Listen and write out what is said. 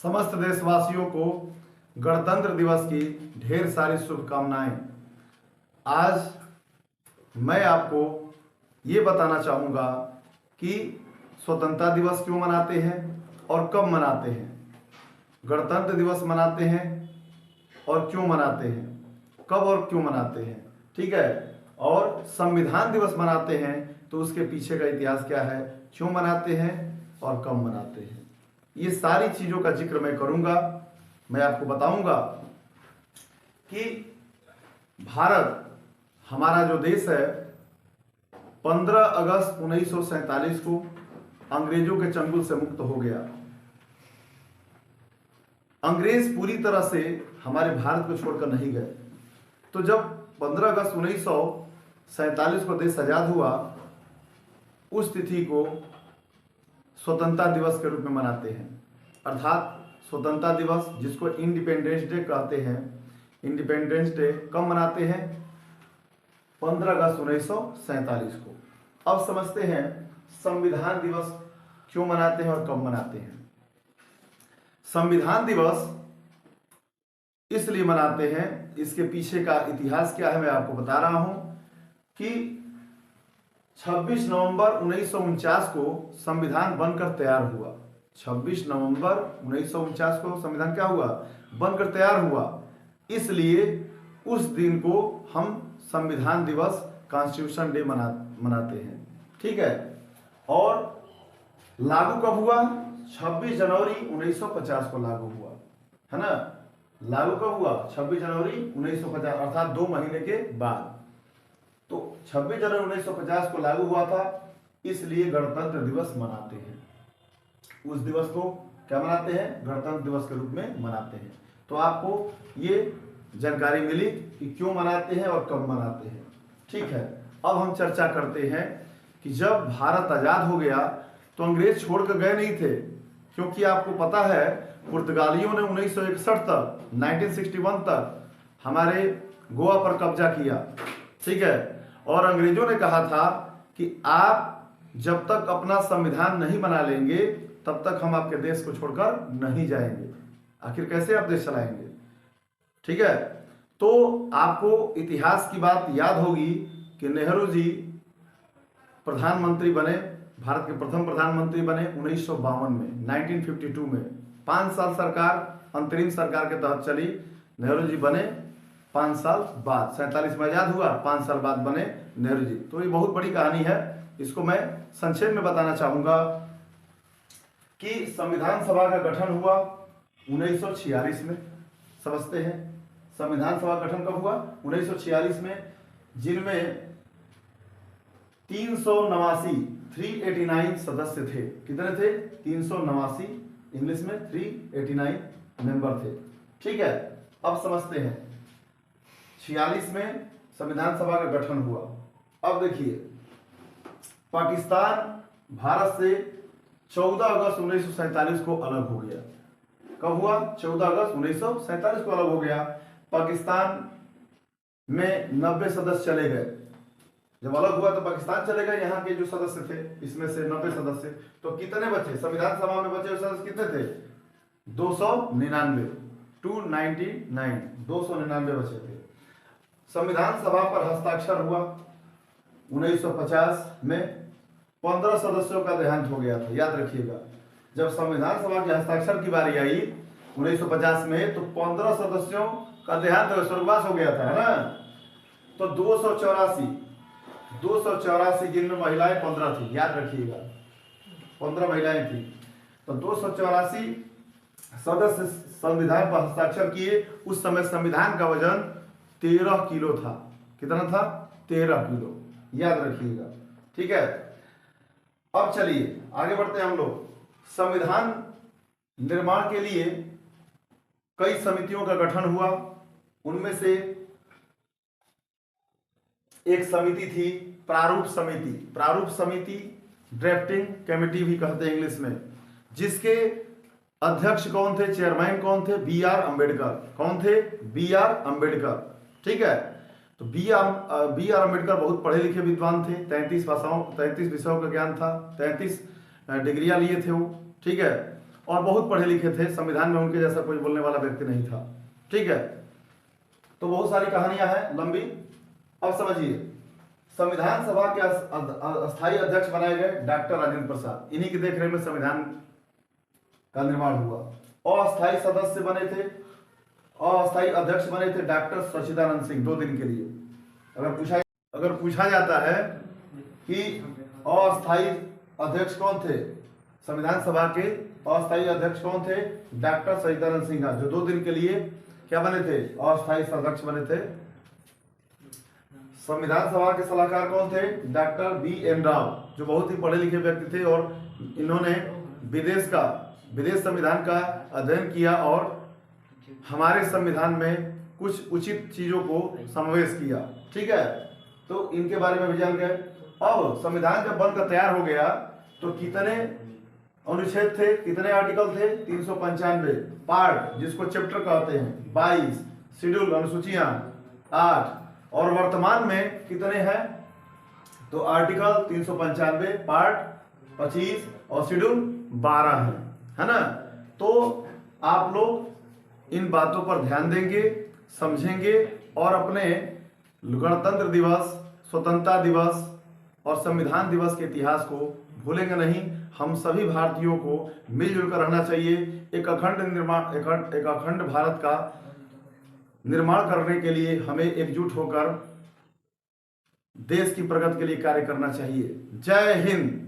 समस्त देशवासियों को गणतंत्र दिवस की ढेर सारी शुभकामनाएं। आज मैं आपको ये बताना चाहूँगा कि स्वतंत्रता दिवस क्यों मनाते हैं और कब मनाते हैं, गणतंत्र दिवस मनाते हैं और क्यों मनाते हैं, कब और क्यों मनाते हैं, ठीक है। और संविधान दिवस मनाते हैं तो उसके पीछे का इतिहास क्या है, क्यों मनाते हैं और कब मनाते हैं, ये सारी चीज़ों का जिक्र मैं करूँगा। मैं आपको बताऊँगा कि भारत हमारा जो देश है 15 अगस्त 1947 को अंग्रेजों के चंगुल से मुक्त हो गया। अंग्रेज पूरी तरह से हमारे भारत को छोड़कर नहीं गए। तो जब 15 अगस्त 1947 को देश आज़ाद हुआ, उस तिथि को स्वतंत्रता दिवस के रूप में मनाते हैं। अर्थात स्वतंत्रता दिवस जिसको इंडिपेंडेंस डे कहते हैं, इंडिपेंडेंस डे कब मनाते हैं, 15 अगस्त 1947 को। अब समझते हैं संविधान दिवस क्यों मनाते हैं और कब मनाते हैं। संविधान दिवस इसलिए मनाते हैं, इसके पीछे का इतिहास क्या है मैं आपको बता रहा हूं कि 26 नवंबर 1949 को संविधान बनकर तैयार हुआ। 26 नवंबर 1949 को संविधान क्या हुआ, बनकर तैयार हुआ। इसलिए उस दिन को हम संविधान दिवस, कॉन्स्टिट्यूशन डे मनाते हैं, ठीक है। और लागू कब हुआ, 26 जनवरी 1950 को लागू हुआ, है ना। लागू कब हुआ, 26 जनवरी 1950, अर्थात 2 महीने के बाद। तो 26 जनवरी 1950 को लागू हुआ था, इसलिए गणतंत्र दिवस मनाते हैं। उस दिवस को क्या मनाते हैं, गणतंत्र दिवस के रूप में मनाते हैं। तो आपको ये जानकारी मिली कि क्यों मनाते हैं और कब मनाते हैं, ठीक है। अब हम चर्चा करते हैं कि जब भारत आजाद हो गया तो अंग्रेज छोड़कर गए नहीं थे, क्योंकि आपको पता है पुर्तगालियों ने 1961 तक, 1961 तक हमारे गोवा पर कब्जा किया, ठीक है। और अंग्रेजों ने कहा था कि आप जब तक अपना संविधान नहीं बना लेंगे तब तक हम आपके देश को छोड़कर नहीं जाएंगे। आखिर कैसे आप देश चलाएंगे, ठीक है। तो आपको इतिहास की बात याद होगी कि नेहरू जी प्रधानमंत्री बने, भारत के प्रथम प्रधानमंत्री बने 1952 में, 1952 में। 5 साल सरकार अंतरिम सरकार के तहत चली, नेहरू जी बने 5 साल बाद, 47 में आजाद हुआ, 5 साल बाद बने नेहरू जी। तो ये बहुत बड़ी कहानी है, इसको मैं संक्षेप में बताना चाहूंगा कि संविधान सभा का गठन हुआ 1946 में। समझते हैं संविधान सभा गठन कब हुआ, 1946 में, जिनमें 389 सदस्य थे। कितने थे, 389, इंग्लिश में 389 मेंबर थे, ठीक है। अब समझते हैं 46 में संविधान सभा का गठन हुआ। अब देखिए पाकिस्तान भारत से 14 अगस्त 1947 को अलग हो गया। कब हुआ, 14 अगस्त 1947 को अलग हो गया। पाकिस्तान में 90 सदस्य चले गए। जब अलग हुआ तो पाकिस्तान चले गए, यहाँ के जो सदस्य थे इसमें से 90 सदस्य, तो कितने बचे संविधान सभा में, बचे सदस्य कितने थे, 299, 299 बचे थे। संविधान सभा पर हस्ताक्षर हुआ 1950 में, 15 सदस्यों का देहांत हो गया था, याद रखिएगा। जब संविधान सभा के हस्ताक्षर की बारी आई 1950 में तो 15 सदस्यों का देहांत, स्वर्गवास हो गया था, है ना। तो 284 जिनमें महिलाएं 15 थी, याद रखिएगा, 15 महिलाएं थी। तो 284 सदस्य संविधान पर हस्ताक्षर किए। उस समय संविधान का वजन 13 किलो था। कितना था, 13 किलो, याद रखिएगा, ठीक है। अब चलिए आगे बढ़ते हैं हम लोग। संविधान निर्माण के लिए कई समितियों का गठन हुआ। उनमें से एक समिति थी प्रारूप समिति। प्रारूप समिति ड्राफ्टिंग कमेटी भी कहते हैं इंग्लिश में, जिसके अध्यक्ष कौन थे, चेयरमैन कौन थे, B.R. अम्बेडकर। कौन थे, B.R. अम्बेडकर, ठीक है। तो B.R. अम्बेडकर बहुत पढ़े लिखे विद्वान थे, 33 विषयों का ज्ञान था, 33 डिग्रियां लिए थे वो, ठीक है। और बहुत पढ़े लिखे थे। संविधान में उनके जैसा कोई बोलने वाला व्यक्ति नहीं था। ठीक है, तो बहुत सारी कहानियां हैं लंबी। अब समझिए, संविधान सभा के अस्थायी अध्यक्ष बनाए गए डॉक्टर राजेंद्र प्रसाद। इन्हीं की देखरेख में संविधान का निर्माण हुआ। अस्थायी सदस्य बने थे, अस्थायी अध्यक्ष बने थे डॉक्टर सच्चिदानंद सिंह 2 दिन के लिए। अगर पूछा जाता है कि अस्थायी अध्यक्ष कौन थे, संविधान सभा के अस्थायी अध्यक्ष कौन थे, डॉक्टर सच्चिदानंद सिन्हा, जो 2 दिन के लिए क्या बने थे, अस्थायी अध्यक्ष बने थे। संविधान सभा के सलाहकार कौन थे, डॉक्टर बी.एन. राव, जो बहुत ही पढ़े लिखे व्यक्ति थे और इन्होंने विदेश संविधान का अध्ययन किया और हमारे संविधान में कुछ उचित चीजों को समावेश किया। ठीक है, तो इनके बारे में भी जान गए। अब संविधान जब बनकर तैयार हो गया तो कितने अनुच्छेद थे, कितने आर्टिकल थे, 395 पार्ट जिसको चैप्टर कहते हैं, 22 शेड्यूल अनुसूचियां 8, और वर्तमान में कितने हैं, तो आर्टिकल 395 पार्ट 25 और शेड्यूल 12 है ना। तो आप लोग इन बातों पर ध्यान देंगे, समझेंगे और अपने गणतंत्र दिवस, स्वतंत्रता दिवस और संविधान दिवस के इतिहास को भूलेंगे नहीं। हम सभी भारतीयों को मिलजुल कर रहना चाहिए। एक अखंड भारत का निर्माण करने के लिए हमें एकजुट होकर देश की प्रगति के लिए कार्य करना चाहिए। जय हिंद।